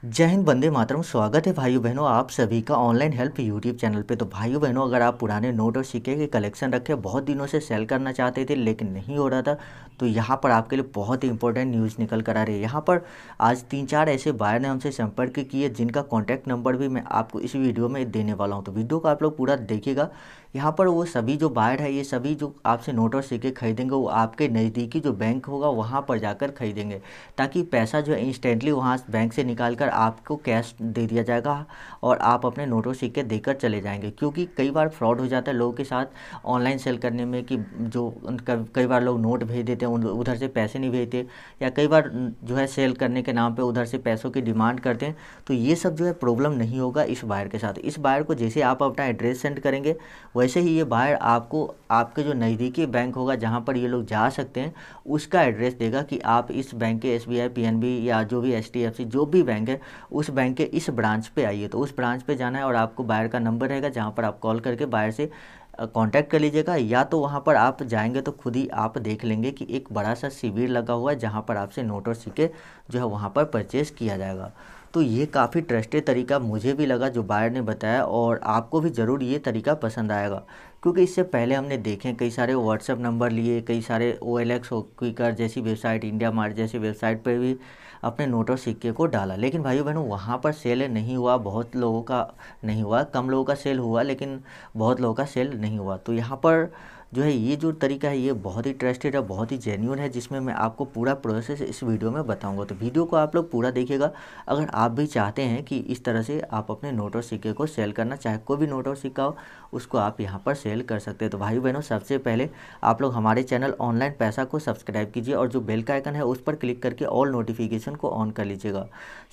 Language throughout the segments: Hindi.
जय हिंद, वंदे मातरम। स्वागत है भाइयों बहनों आप सभी का ऑनलाइन हेल्प यूट्यूब चैनल पे। तो भाइयों बहनों, अगर आप पुराने नोट और सिक्के के कलेक्शन रखे बहुत दिनों से सेल करना चाहते थे लेकिन नहीं हो रहा था, तो यहाँ पर आपके लिए बहुत ही इंपॉर्टेंट न्यूज़ निकल कर आ रही है। यहाँ पर आज 3-4 ऐसे बायर ने हमसे संपर्क किए जिनका कॉन्टैक्ट नंबर भी मैं आपको इस वीडियो में देने वाला हूँ। तो वीडियो को आप लोग पूरा देखिएगा। यहाँ पर वो सभी जो बायर है, ये सभी जो आपसे नोट और सिक्के खरीदेंगे वो आपके नज़दीकी जो बैंक होगा वहाँ पर जाकर खरीदेंगे, ताकि पैसा जो है इंस्टेंटली वहाँ बैंक से निकाल कर आपको कैश दे दिया जाएगा और आप अपने नोट और सिक्के देकर चले जाएंगे। क्योंकि कई बार फ्रॉड हो जाता है लोगों के साथ ऑनलाइन सेल करने में, कि जो कई बार लोग नोट भेज देते हैं उधर से पैसे नहीं भेजते, या कई बार जो है सेल करने के नाम पे उधर से पैसों की डिमांड करते हैं। तो ये सब जो है प्रॉब्लम नहीं होगा इस बायर के साथ। इस बायर को जैसे आप अपना एड्रेस सेंड करेंगे वैसे ही ये बायर आपको आपके जो नज़दीकी बैंक होगा जहाँ पर ये लोग जा सकते हैं उसका एड्रेस देगा कि आप इस बैंक के SBI, PNB या जो भी HDFC जो भी बैंक है उस बैंक के इस ब्रांच पे आइए। तो उस ब्रांच पे जाना है और आपको बायर का नंबर रहेगा जहाँ पर आप कॉल करके बायर से कांटेक्ट कर लीजिएगा, या तो वहाँ पर आप जाएंगे तो खुद ही आप देख लेंगे कि एक बड़ा सा शिविर लगा हुआ है जहाँ पर आपसे नोट और सिक्के जो है वहाँ पर परचेज़ किया जाएगा। तो ये काफ़ी ट्रस्टेड तरीका मुझे भी लगा जो बायर ने बताया, और आपको भी ज़रूर ये तरीका पसंद आएगा। क्योंकि इससे पहले हमने देखे कई सारे व्हाट्सएप नंबर लिए, कई सारे OLX क्विकर जैसी वेबसाइट, इंडिया मार्ट जैसी वेबसाइट पर भी अपने नोट और सिक्के को डाला, लेकिन भाइयों बहनों वहाँ पर सेल नहीं हुआ। बहुत लोगों का नहीं हुआ, कम लोगों का सेल हुआ लेकिन बहुत लोगों का सेल नहीं हुआ। तो यहाँ पर जो है ये जो तरीका है ये बहुत ही ट्रस्टेड है, बहुत ही जेन्युइन है, जिसमें मैं आपको पूरा प्रोसेस इस वीडियो में बताऊंगा। तो वीडियो को आप लोग पूरा देखिएगा। अगर आप भी चाहते हैं कि इस तरह से आप अपने नोट और सिक्के को सेल करना, चाहे कोई भी नोट और सिक्का हो, उसको आप यहाँ पर सेल कर सकते हैं। तो भाई बहनों, सबसे पहले आप लोग हमारे चैनल ऑनलाइन पैसा को सब्सक्राइब कीजिए और जो बेल का आइकन है उस पर क्लिक करके ऑल नोटिफिकेशन को ऑन कर लीजिएगा।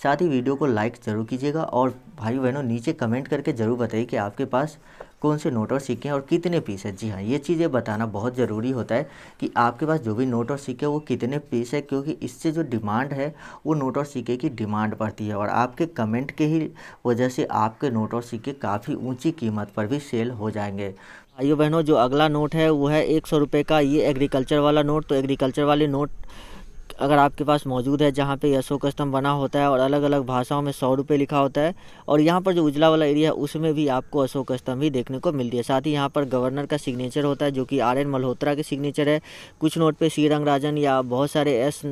साथ ही वीडियो को लाइक ज़रूर कीजिएगा और भाई बहनों नीचे कमेंट करके ज़रूर बताइए कि आपके पास कौन से नोट और सिक्के हैं और कितने पीस है। जी हाँ, ये चीज़ें बताना बहुत ज़रूरी होता है कि आपके पास जो भी नोट और सिक्के वो कितने पीस है, क्योंकि इससे जो डिमांड है वो नोट और सिक्के की डिमांड बढ़ती है, और आपके कमेंट के ही वजह से आपके नोट और सिक्के काफ़ी ऊंची कीमत पर भी सेल हो जाएंगे। भाइयों बहनों, जो अगला नोट है वो है 100 रुपये का ये एग्रीकल्चर वाला नोट। तो एग्रीकल्चर वाले नोट अगर आपके पास मौजूद है जहाँ पे अशोक स्तंभ बना होता है और अलग अलग भाषाओं में 100 रुपये लिखा होता है, और यहाँ पर जो उजला वाला एरिया है उसमें भी आपको अशोक स्तंभ ही देखने को मिलती है। साथ ही यहाँ पर गवर्नर का सिग्नेचर होता है जो कि RN मल्होत्रा के सिग्नेचर है। कुछ नोट पे C रंगराजन या बहुत सारे S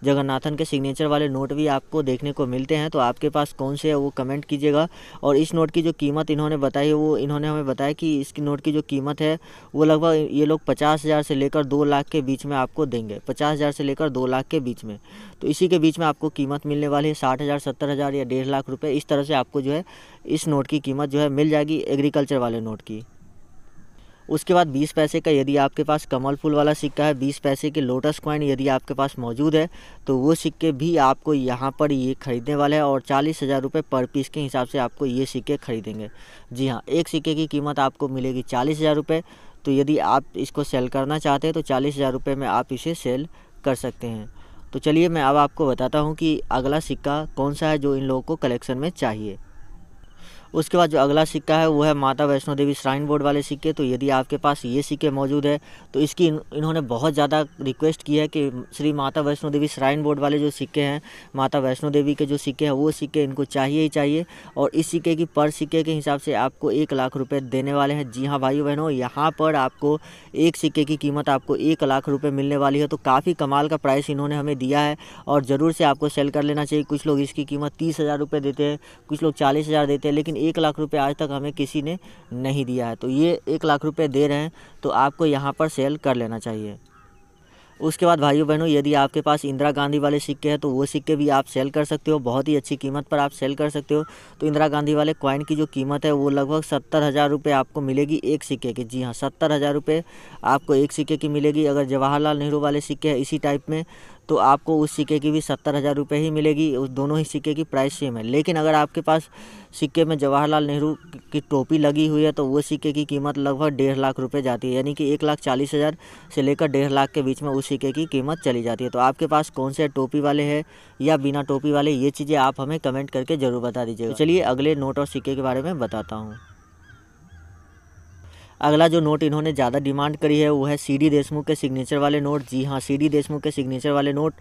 जगन्नाथन के सिग्नेचर वाले नोट भी आपको देखने को मिलते हैं। तो आपके पास कौन से है वो कमेंट कीजिएगा। और इस नोट की जो कीमत इन्होंने बताई है वो इन्होंने हमें बताया कि इसकी नोट की जो कीमत है वो लगभग ये लोग 50,000 से लेकर 2 लाख के बीच में आपको देंगे। 50,000 से लेकर 2 लाख के बीच में, तो इसी के बीच में आपको कीमत मिलने वाली है। 60,000, 70,000 या 1.5 लाख रुपये, इस तरह से आपको जो है इस नोट की कीमत जो है मिल जाएगी एग्रीकल्चर वाले नोट की। उसके बाद 20 पैसे का यदि आपके पास कमल फूल वाला सिक्का है, 20 पैसे के लोटस कॉइन यदि आपके पास मौजूद है, तो वो सिक्के भी आपको यहाँ पर ये ख़रीदने वाले हैं और 40,000 रुपये पर पीस के हिसाब से आपको ये सिक्के खरीदेंगे। जी हाँ, एक सिक्के की कीमत आपको मिलेगी 40,000 रुपये। तो यदि आप इसको सेल करना चाहते हैं तो 40,000 रुपये में आप इसे सेल कर सकते हैं। तो चलिए मैं अब आपको बताता हूँ कि अगला सिक्का कौन सा है जो इन लोगों को कलेक्शन में चाहिए। उसके बाद जो अगला सिक्का है वो है माता वैष्णो देवी श्राइन बोर्ड वाले सिक्के। तो यदि आपके पास ये सिक्के मौजूद है तो इसकी इन्होंने बहुत ज़्यादा रिक्वेस्ट की है कि श्री माता वैष्णो देवी श्राइन बोर्ड वाले जो सिक्के हैं, माता वैष्णो देवी के जो सिक्के हैं वो सिक्के इनको चाहिए ही चाहिए। और इस सिक्के की पर सिक्के के हिसाब से आपको 1 लाख रुपये देने वाले हैं। जी हाँ भाइयों बहनों, यहाँ पर आपको एक सिक्के की कीमत आपको 1 लाख रुपये मिलने वाली है। तो काफ़ी कमाल का प्राइस इन्होंने हमें दिया है और ज़रूर से आपको सेल कर लेना चाहिए। कुछ लोग इसकी कीमत 30,000 रुपये देते हैं, कुछ लोग 40,000 देते हैं, लेकिन 1 लाख रुपये आज तक हमें किसी ने नहीं दिया है। तो ये 1 लाख रुपये दे रहे हैं तो आपको यहाँ पर सेल कर लेना चाहिए। उसके बाद भाइयों बहनों, यदि आपके पास इंदिरा गांधी वाले सिक्के हैं तो वो सिक्के भी आप सेल कर सकते हो, बहुत ही अच्छी कीमत पर आप सेल कर सकते हो। तो इंदिरा गांधी वाले कॉइन की जो कीमत है वो लगभग 70,000 रुपये आपको मिलेगी एक सिक्के की। जी हाँ, 70,000 रुपये आपको एक सिक्के की मिलेगी। अगर जवाहरलाल नेहरू वाले सिक्के हैं इसी टाइप में तो आपको उस सिक्के की भी 70,000 रुपये ही मिलेगी। उस दोनों ही सिक्के की प्राइस सेम है। लेकिन अगर आपके पास सिक्के में जवाहरलाल नेहरू की टोपी लगी हुई है तो वो सिक्के की कीमत लगभग 1.5 लाख रुपये जाती है, यानी कि 1,40,000 से लेकर 1.5 लाख के बीच में उस सिक्के की कीमत चली जाती है। तो आपके पास कौन से टोपी वाले हैं या बिना टोपी वाले, ये चीज़ें आप हमें कमेंट करके ज़रूर बता दीजिएगा। तो चलिए अगले नोट और सिक्के के बारे में बताता हूँ। अगला जो नोट इन्होंने ज़्यादा डिमांड करी है वो है सीडी देशमुख के सिग्नेचर वाले नोट। जी हाँ, सीडी देशमुख के सिग्नेचर वाले नोट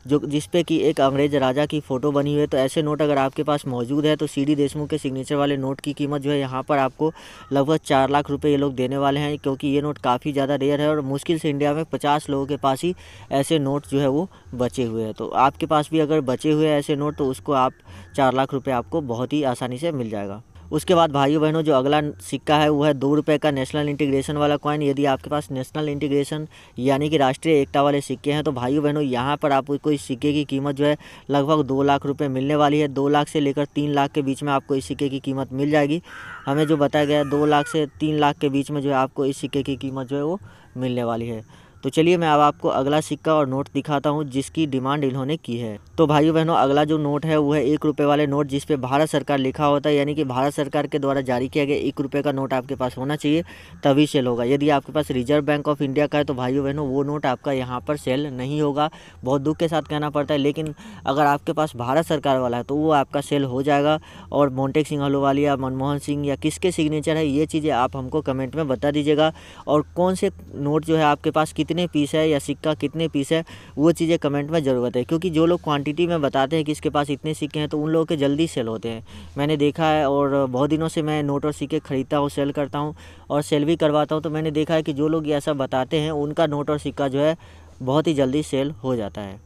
जो जिस पे कि एक अंग्रेज राजा की फ़ोटो बनी हुई है। तो ऐसे नोट अगर आपके पास मौजूद है तो सीडी देशमुख के सिग्नेचर वाले नोट की कीमत जो है यहाँ पर आपको लगभग 4 लाख रुपए ये लोग देने वाले हैं, क्योंकि ये नोट काफ़ी ज़्यादा रेयर है और मुश्किल से इंडिया में 50 लोगों के पास ही ऐसे नोट जो है वो बचे हुए हैं। तो आपके पास भी अगर बचे हुए हैं ऐसे नोट तो उसको आप 4 लाख रुपये आपको बहुत ही आसानी से मिल जाएगा। उसके बाद भाइयों बहनों जो अगला सिक्का है वो है 2 रुपये का नेशनल इंटीग्रेशन वाला कॉइन। यदि आपके पास नेशनल इंटीग्रेशन यानी कि राष्ट्रीय एकता वाले सिक्के हैं तो भाइयों बहनों यहाँ पर आपको इस सिक्के की कीमत जो है लगभग 2 लाख रुपए मिलने वाली है। 2 लाख से लेकर 3 लाख के बीच में आपको इस सिक्के की कीमत मिल जाएगी। हमें जो बताया गया है 2 लाख से 3 लाख के बीच में जो है आपको इस सिक्के की कीमत जो है वो मिलने वाली है। तो चलिए मैं अब आपको अगला सिक्का और नोट दिखाता हूँ जिसकी डिमांड इन्होंने की है। तो भाइयों बहनों अगला जो नोट है वो है 1 रुपये वाले नोट जिस पे भारत सरकार लिखा होता है, यानी कि भारत सरकार के द्वारा जारी किया गया 1 रुपये का नोट आपके पास होना चाहिए तभी सेल होगा। यदि आपके पास रिजर्व बैंक ऑफ इंडिया का है तो भाइयों बहनों वो नोट आपका यहाँ पर सेल नहीं होगा। बहुत दुख के साथ कहना पड़ता है, लेकिन अगर आपके पास भारत सरकार वाला है तो वो आपका सेल हो जाएगा। और मोंटेक सिंह अहलूवालिया, मनमोहन सिंह या किसके सिग्नेचर है ये चीज़ें आप हमको कमेंट में बता दीजिएगा। और कौन से नोट जो है आपके पास कितने पीस है या सिक्का कितने पीस है वो चीज़ें कमेंट में ज़रूरत है, क्योंकि जो लोग क्वांटिटी में बताते हैं कि इसके पास इतने सिक्के हैं तो उन लोगों के जल्दी सेल होते हैं। मैंने देखा है और बहुत दिनों से मैं नोट और सिक्के खरीदता हूँ, सेल करता हूँ और सेल भी करवाता हूँ। तो मैंने देखा है कि जो लोग ये ऐसा बताते हैं उनका नोट और सिक्का जो है बहुत ही जल्दी सेल हो जाता है।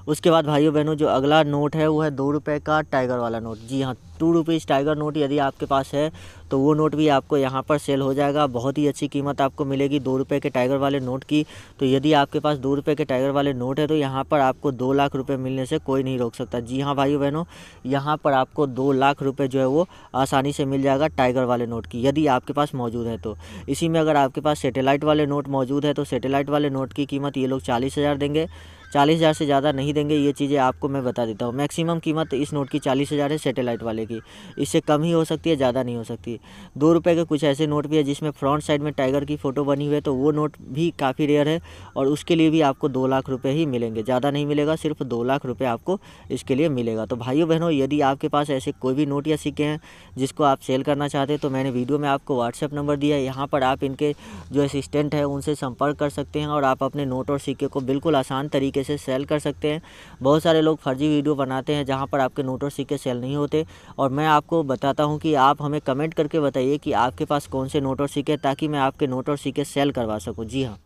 उसके बाद भाइयों बहनों जो अगला नोट है वो है 2 रुपये का टाइगर वाला नोट। जी हाँ, 2 रुपीज़ टाइगर नोट यदि आपके पास है तो वो नोट भी आपको यहाँ पर सेल हो जाएगा। बहुत ही अच्छी कीमत आपको मिलेगी 2 रुपये के टाइगर वाले नोट की। तो यदि आपके पास 2 रुपये के टाइगर वाले नोट है तो यहाँ पर आपको 2 लाख रुपये मिलने से कोई नहीं रोक सकता। जी हाँ भाइयों बहनों, यहाँ पर आपको 2 लाख रुपये जो है वो आसानी से मिल जाएगा टाइगर वाले नोट की, यदि आपके पास मौजूद है तो। इसी में अगर आपके पास सैटेलाइट वाले नोट मौजूद है तो सैटेलाइट वाले नोट की कीमत ये लोग 40,000 देंगे। 40,000 से ज़्यादा नहीं देंगे, ये चीज़ें आपको मैं बता देता हूँ। मैक्सिमम कीमत इस नोट की 40,000 है सैटेलाइट वाले की, इससे कम ही हो सकती है, ज़्यादा नहीं हो सकती। 2 रुपये के कुछ ऐसे नोट भी है जिसमें फ्रंट साइड में टाइगर की फ़ोटो बनी हुई है, तो वो नोट भी काफ़ी रेयर है और उसके लिए भी आपको 2 लाख रुपये ही मिलेंगे, ज़्यादा नहीं मिलेगा, सिर्फ 2 लाख रुपये आपको इसके लिए मिलेगा। तो भाइयों बहनों यदि आपके पास ऐसे कोई भी नोट या सिक्के हैं जिसको आप सेल करना चाहते हैं तो मैंने वीडियो में आपको व्हाट्सएप नंबर दिया है, यहाँ पर आप इनके जो असिस्टेंट है उनसे संपर्क कर सकते हैं और आप अपने नोट और सिक्के को बिल्कुल आसान तरीके से सेल कर सकते हैं। बहुत सारे लोग फर्जी वीडियो बनाते हैं जहां पर आपके नोट और सिक्के सेल नहीं होते, और मैं आपको बताता हूं कि आप हमें कमेंट करके बताइए कि आपके पास कौन से नोट और सिक्के, ताकि मैं आपके नोट और सिक्के सेल करवा सकूं। जी हाँ,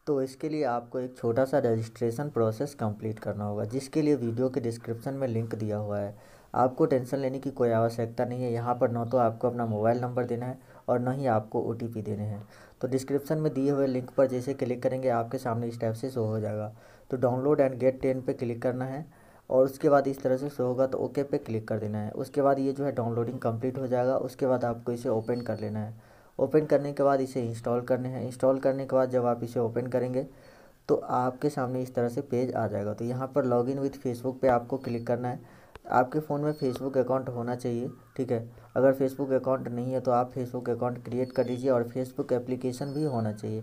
तो इसके लिए आपको एक छोटा सा रजिस्ट्रेशन प्रोसेस कंप्लीट करना होगा, जिसके लिए वीडियो के डिस्क्रिप्शन में लिंक दिया हुआ है। आपको टेंशन लेने की कोई आवश्यकता नहीं है। यहाँ पर न तो आपको अपना मोबाइल नंबर देना है और न ही आपको OTP देने हैं। तो डिस्क्रिप्शन में दिए हुए लिंक पर जैसे क्लिक करेंगे आपके सामने इस टाइप से शो हो जाएगा। तो डाउनलोड एंड गेट 10 पे क्लिक करना है और उसके बाद इस तरह से शो होगा तो ओके पे क्लिक कर देना है। उसके बाद ये जो है डाउनलोडिंग कंप्लीट हो जाएगा। उसके बाद आपको इसे ओपन कर लेना है। ओपन करने के बाद इसे इंस्टॉल करने हैं। इंस्टॉल करने के बाद जब आप इसे ओपन करेंगे तो आपके सामने इस तरह से पेज आ जाएगा। तो यहाँ पर लॉगिन विथ फेसबुक पे आपको क्लिक करना है। आपके फ़ोन में फेसबुक अकाउंट होना चाहिए, ठीक है। अगर फेसबुक अकाउंट नहीं है तो आप फेसबुक अकाउंट क्रिएट कर दीजिए और फेसबुक एप्लीकेशन भी होना चाहिए।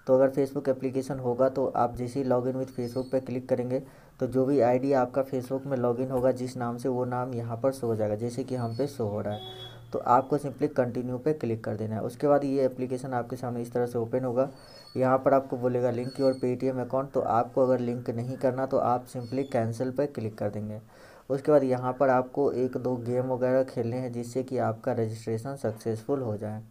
तो अगर फेसबुक एप्लीकेशन होगा तो आप जैसे ही लॉगिन विथ फेसबुक पे क्लिक करेंगे तो जो भी आईडी आपका फेसबुक में लॉगिन होगा जिस नाम से, वो नाम यहाँ पर शो हो जाएगा, जैसे कि हम पे शो हो रहा है। तो आपको सिंपली कंटिन्यू पे क्लिक कर देना है। उसके बाद ये एप्लीकेशन आपके सामने इस तरह से ओपन होगा। यहाँ पर आपको बोलेगा लिंक योर पेटीएम अकाउंट। तो आपको अगर लिंक नहीं करना तो आप सिंपली कैंसिल पे क्लिक कर देंगे। उसके बाद यहाँ पर आपको 1-2 गेम वगैरह खेलने हैं जिससे कि आपका रजिस्ट्रेशन सक्सेसफुल हो जाए।